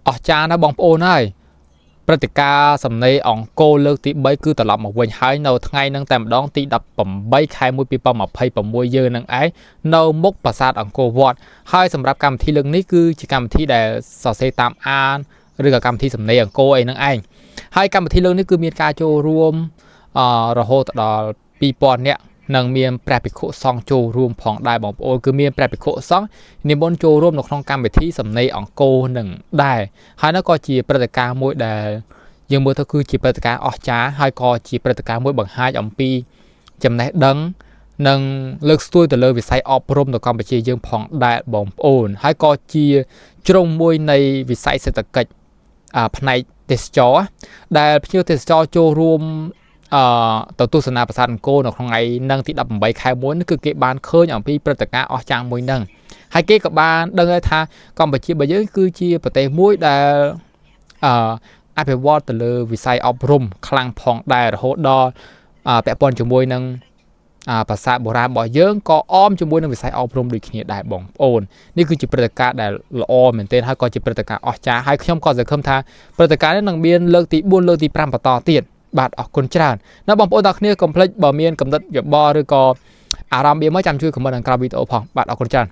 អស្ចារ្យណាបងប្អូនហើយព្រឹត្តិការណ៍សំណេរអង្គរលើកទី3គឺត្រឡប់មកវិញហើយនៅថ្ងៃនឹងតែម្ដងទី18ខែ1 2026យើងនឹងឯងនៅមុខប្រាសាទអង្គរវត្តហើយសម្រាប់កម្មវិធីលើកនេះគឺជាកម្មវិធីដែលសរសេរតាមអានឬក៏កម្មវិធីសំណេរអង្គរអីនឹងឯងហើយកម្មវិធីលើកនេះគឺមានការចូលរួមរហូតដល់2000នាក់នឹងមានព្រះភិក្ខុសង្ឃចូលរួមផងដែរបងប្អូនគឺមានព្រះភិក្ខុសង្ឃនិមន្តចូលរួមនៅក្នុងកម្មវិធីសំណេរអង្គរនឹងដែរហើយនោះក៏ជាព្រឹត្តិការណ៍មួយដែលយើងមើលទៅគឺជាព្រឹត្តិការណ៍អស្ចារ្យហើយក៏ជាព្រឹត្តិការណ៍មួយបង្ហាញអំពីចំណេះដឹងនិងលើកស្ទួយទៅលើវិស័យអប់រំនៅកម្ពុជាយើងផងដែរបងប្អូនហើយក៏ជាជ្រុងមួយនៃវិស័យសេដ្ឋកិច្ចផ្នែកទេសចរដែលភ្ញៀវទេសចរចូលរួមទៅទស្សនាប្រាសាទអង្គរនៅក្នុងថ្ងៃនឹងទី18ខែ1នេះគឺគេបានឃើញអំពីព្រឹត្តិការណ៍អស្ចារ្យមួយហ្នឹងហើយគេក៏បានដឹងហើយថាកម្ពុជារបស់យើងគឺជាប្រទេសមួយដែលអភិវឌ្ឍទៅលើវិស័យអប់រំខ្លាំងផងដែររហូតដល់ពាក់ព័ន្ធជាមួយនឹងប្រាសាទបុរាណរបស់យើងក៏អមជាមួយនឹងវិស័យអប់រំដូចគ្នាដែរបងប្អូននេះគឺជាព្រឹត្តិការណ៍ដែលល្អមែនទែនហើយក៏ជាព្រឹត្តិការណ៍អស្ចារ្យហើយខ្ញុំក៏សង្ឃឹមថាព្រឹត្តិការណ៍នេះនឹងមានលើកទី4លើកទី5បន្តទៀតបាទអរគុណច្រើនណាបងប្អូនទាំងគ្នាកុំភ្លេចបើមានកំណត់យោបល់ឬក៏អារម្មណ៍វាមកចាំជួយខមមិនខាងក្រៅវីដេអូផងបាទអរគុណច្រើន